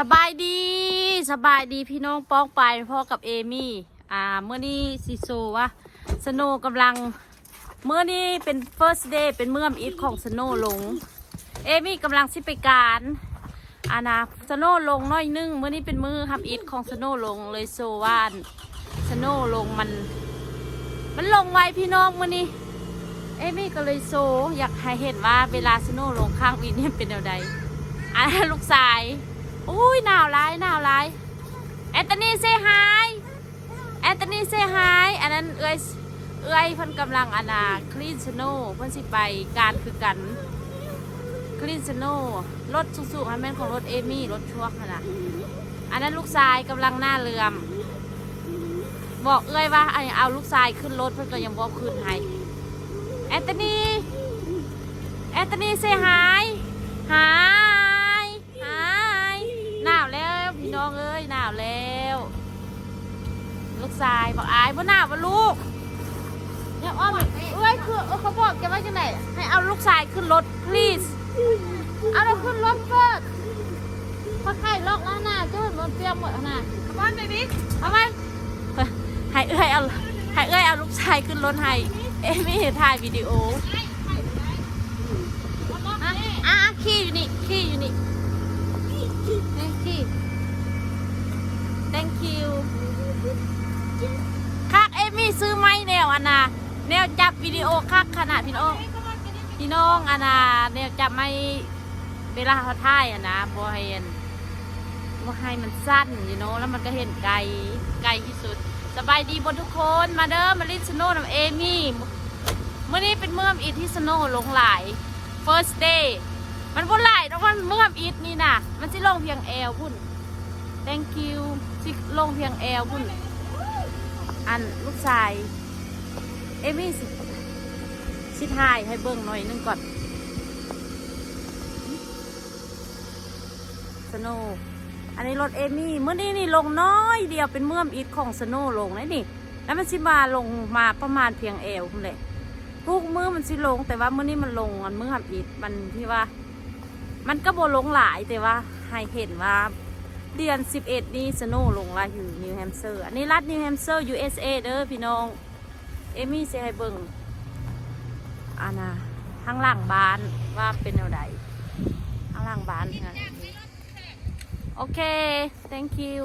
สบายดีสบายดีพี่น้องป้องไปพ่อกับเอมี่เมื่อนี้ซิโซวะสโนกำลังเมื่อนี้เป็น first day เป็นเมื่อมอีทของสโนลงเอมี่กำลังสิไปการนะสโนลงน้อยนึงเมื่อนี้เป็นมือครับอีทของสโนลงเลยโซวานสโนลงมันลงไวพี่น้องเมื่อนี้เอมี่ก็เลยโซอยากให้เห็นว่าเวลาสโนลงข้างอีทเนี่ยเป็นแนวใดลูกชายอุ้ยหนาวร้ายแอนโทนีเซฮายอันนั้นเอ้ยเพิ่นกำลังคลีนสโนเพิ่นสิไปการคือกันคลีนสโนรถสูงๆอันแม่นของรถเอมี่รถชัวร์นะอันนั้นลูกชายกำลังหน้าเรือมบอกเอ้ยว่าเอาลูกชายขึ้นรถเพิ่นก็ยังบอกขึ้นให้แอนโทนีเซฮายหนาวแล้วพี่น้องเอ้ยหนาวแล้วลูกชายบอกอายบ่หนาวบ่ลูกเนี่ยอ้อมเอ้ยคือเขาบอกแกว่าจังไหนให้เอาลูกชายขึ้นรถ please เอาเราขึ้นรถเปิดพอไข่ล็อกแล้วนะจุดมันเตรียมหมดนะบ้านเบบี้เอาไหมให้เอ้ยเอาลูกชายขึ้นรถให้ไม่เห็นถ่ายวิดีโอขี้อยู่นี่thank you คักเอมี่ซื้อไม้แนวแนวจับวิดีโอคักขนาดพี่น้องแนวจับไม่เวลาเขาถ่ายบ่ให้มันสั้นแล้วมันก็เห็นไกลที่สุดสบายดีบนทุกคนมาเด้อมาลิสโน่กับเอมี่เมื่อนี้เป็นเมื่อมอีทที่สโน่ลงหลาย first day มันบ่หลายต้องมันเมื่อมอีทนี่นะมันสิลงเพียงแอลพุ่น thank you สิลงเพียงแอลพุ่นลูกชายเอมี่สิถ่ายให้เบิ่งหน่อยนึงก่อนสโนอันนี้รถเอมี่เมื่อนี้นี่ลงน้อยเดียวเป็นเมื่อมอีทของสโนลงนะนี่แล้วมันสิมาลงมาประมาณเพียงแอลพุ่นเลยทุกมือมันสิลงแต่ว่าเมื่อนี้มันลงเมื่อมอีทมันที่ว่ามันก็บ่ลงหลายแต่ว่าให้เห็นว่าเดือน11นี้สโนลงละอยู่นิวแฮมป์เชอร์อันนี้รัฐนิวแฮมป์เชอร์ USA เด้อพี่น้องเอมี่จะให้เบิ่งข้างหลังบ้านว่าเป็นแนวใดข้างหลังบ้านโอเค thank you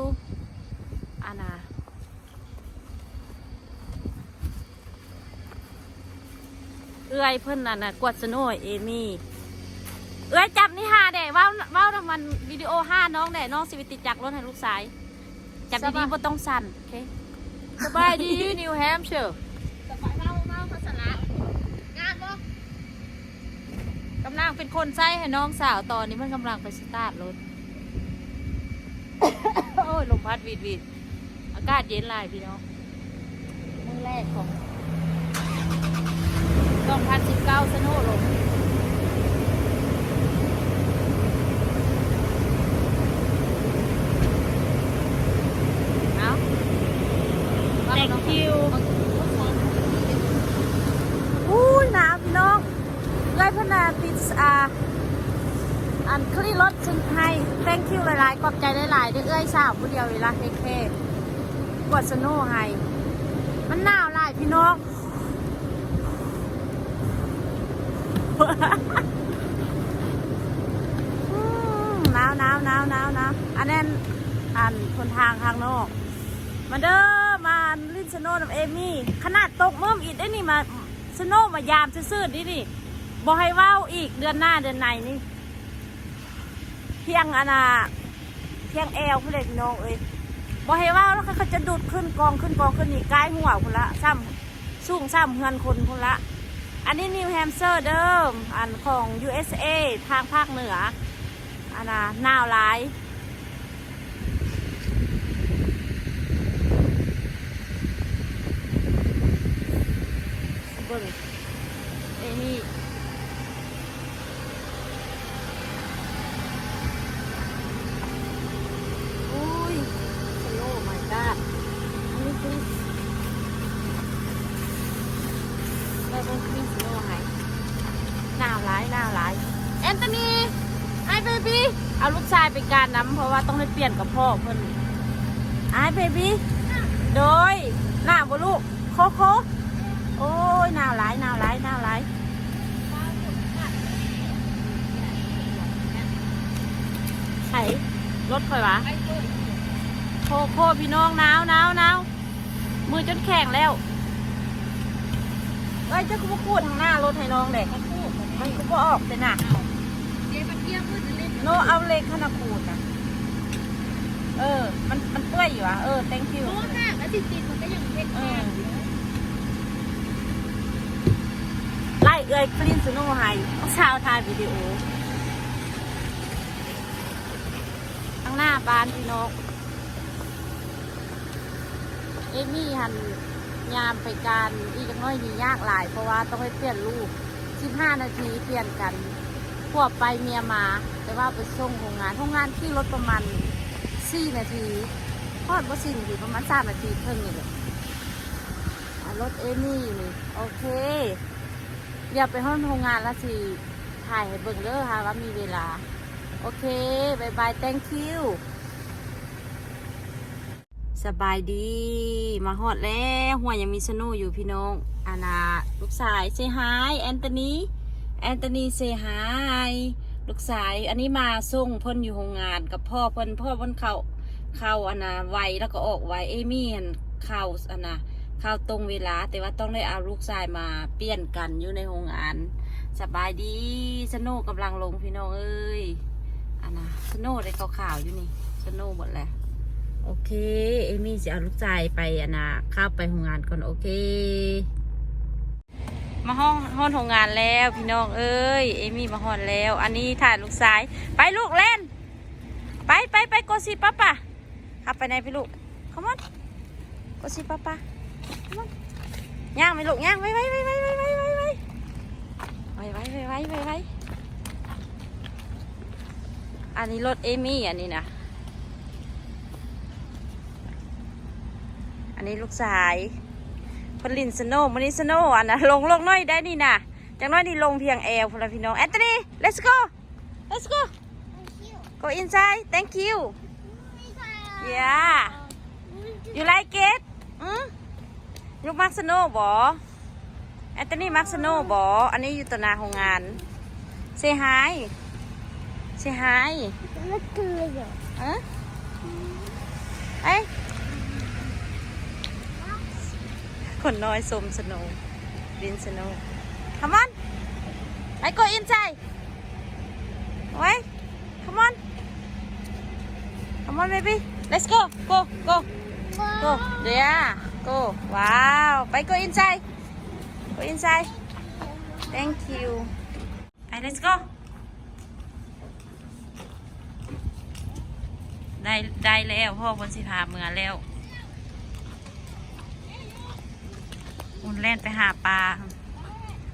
เอื้อยเพิ่นกวดสโนเอมี่เอ้ยจับนี่5เด้ว้าวทำมันวิดีโอ5น้องเด้น้องสิวิติจักรถให้ลูกชายจับดีๆบ่ต้องสั่นโอเคสบายดีนิวแฮมป์เชอร์สบายเมาภาษาละงานบ่กำลังเป็นคนใช้ให้น้องสาวตอนนี้มันกำลังไปสตาร์ทรถโอ้ยลมพัดวีดอากาศเย็นหลายพี่น้องมื้อแรกของ2019สโนว์ลงthank you อุ้ยหนาวพี่น้องเลยพนาติดคลีรถฉันให้ thank you หลายๆขอบใจหลายๆด้วยเอ้ยสาวผู้เดียวเวลาเท่ๆกดสโน่ให้มันหนาวหลายพี่น้องหนาวอันนั้นคนทางข้างนอกมาเด้อมาลินสโน่กับเอมี่ขนาดตกเมื่ออีกได้นี่มาสโน่มายามซื่อๆนี่บอกให้ว่าวอีกเดือนหน้าเดือนไหนนี่เพียงแอลเพื่อนพี่น้องเอ้ยบอกให้ว่าวแล้วเขาจะดูดขึ้นกองขึ้นนี่ใกล้หัวคนละซ้ำเฮือนคนคนละอันนี้นิวแฮมป์เชอร์เดิมของ USA ทางภาคเหนือหนาวร้ายเนี่อุ้ยสโลว์my god อันนี้คลิปแล้วก็คลิปสโลว์ให้หนาวร้ายแอนโทนี hi baby เอาลูกชายไปการน้ำเพราะว่าต้องได้เปลี่ยนกับพ่อเพิ่นไอ้เบบี้โดยหน้าบ่ลูกโคโคโอ้ยหนาวหลายหนาวหลายหนาวหลายไข่รถค่อยวะโคโคพี่น้องหนาวหนาวหนาวมือจนแข็งแล้วเอ้ยเจ้าก็มาพูดทางหน้ารถให้น้องเด็กมันก็บ่ออกแต่หนักโนเอาเล็กขนาดขูดนะมันเปื่อยอยู่อ่ะthank you โอ้ห่างแล้วติดมันก็ยังเป็นแค่ไล่คลีนสโนว์ไฮชาวถ่ายวิดีโอข้างหน้าบ้านพี่น้องเอมี่หันยามไปการอีกน้อยนี่ยากหลายเพราะว่าต้องให้เปลี่ยนลูก15 นาทีเปลี่ยนกันพวกไปเมียมาแต่ว่าไปส่งโรงงานที่รถประมาณ4 นาทีทอดว่า4 นาทีประมาณ3 นาทีเพิ่งนี่แหละรถเอมี่นี่โอเคเดี๋ยวไปห้องโรงงานแล้วสิถ่ายให้เบิ่งเด้อค่ะว่ามีเวลาโอเคบายบาย thank you สบายดีมาฮอดแล้วหัวยังมีสนุอยู่พี่น้องอานาลูกสายเซฮายแอนโทนีเซฮายลูกสายอันนี้มาส่งเพิ่นอยู่โรงงานกับพ่อเพิ่นเข้าอันน่ะไวแล้วก็ออกไวเอมี่หันเข้าอันน่ะเข้าตรงเวลาแต่ว่าต้องได้เอาลูกชายมาเปลี่ยนกันอยู่ในโรงงานสบายดีสนุกำลังลงพี่น้องเอ้ยอันน่ะสนุได้ขาวๆอยู่นี่สนุหมดแหละโอเคเอมี่จะเอาลูกชายไปอันน่ะเข้าไปโรงงานก่อนโอเคมาห้องโรงงานแล้วพี่น้องเอ้ยเอมี่มาห้องแล้วอันนี้ถ่ายลูกชายไปลูกเล่นไปโกซิป้าป่ะขับไปไหนพี่ลูกขมอนโกซิป้าป่ะขมอนย่างไหมลูกย่างไว้อันนี้รถเอมี่อันนี้นะอันนี้ลูกชายพลินสโนมันนี่สโนอันนะลงน้อยได้นี่นะจากน้อยนี่ลงเพียงแอลพลพี่น้องแอนโทนี let's go go inside thank you yeah you like it you มักสโนบ่แอนโทนีมักสโนบ่อันนี้อยู่ต่อหน้าโรงงาน say hi ไม่เกลืออยู่เอ้ยคนน้อยสมสโนลินสโน come on I go inside ไว้ come on baby let's go yeah go ว้าวไป go inside thank you ไป let's go ได้แล้วพ่อคนสิพาเมือแล้วอุ่นเล่นไปหาปลา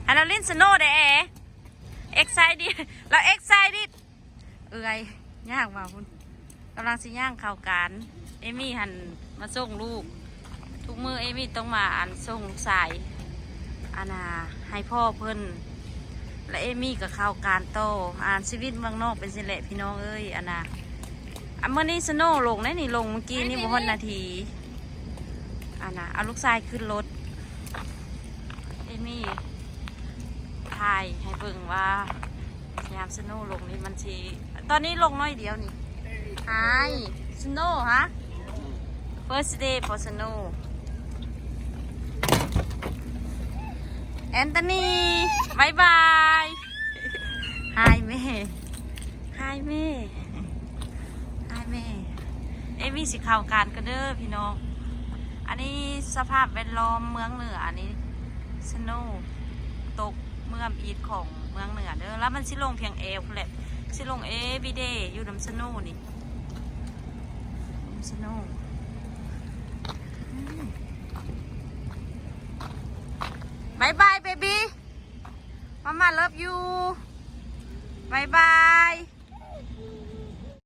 อันเราเล่นสโนว์ได้เอ็กไซดิเราเอ็กไซดิย่างมาคุณกำลังสิย่างข่าวการเอมี่หันมาส่งลูกทุกมือเอมี่ต้องมาส่งลูกชายให้พ่อเพิ่นและเอมี่กับข่าวการโตชีวิตเมืองนอกเป็นสิเละพี่น้องเอ้ยเมื่อนี้สโนว์ลงนี่ลงเมื่อกี้นี่บ่ฮอดนาทีเอาลูกชายขึ้นรถเอมี่ถ่ายให้เบิ่งว่ายามสโนว์ลงนี่มันชีตอนนี้ลงน้อยเดียวนี่Hi snow ฮะ first day for snow Anthony bye bye Hi แม่เอมี่สิข่าวการกันเด้อพี่น้องอันนี้สภาพแวดล้อมเมืองเหนืออันนี้สโนว์ตกเมื่ออีดของเมืองเหนือเด้อแล้วมันสิลงเพียงเอวแหละสิลงevery day อยู่น้ำสโนว์นี่สโนว์บายบายเบบี้มาม่า love you บายบาย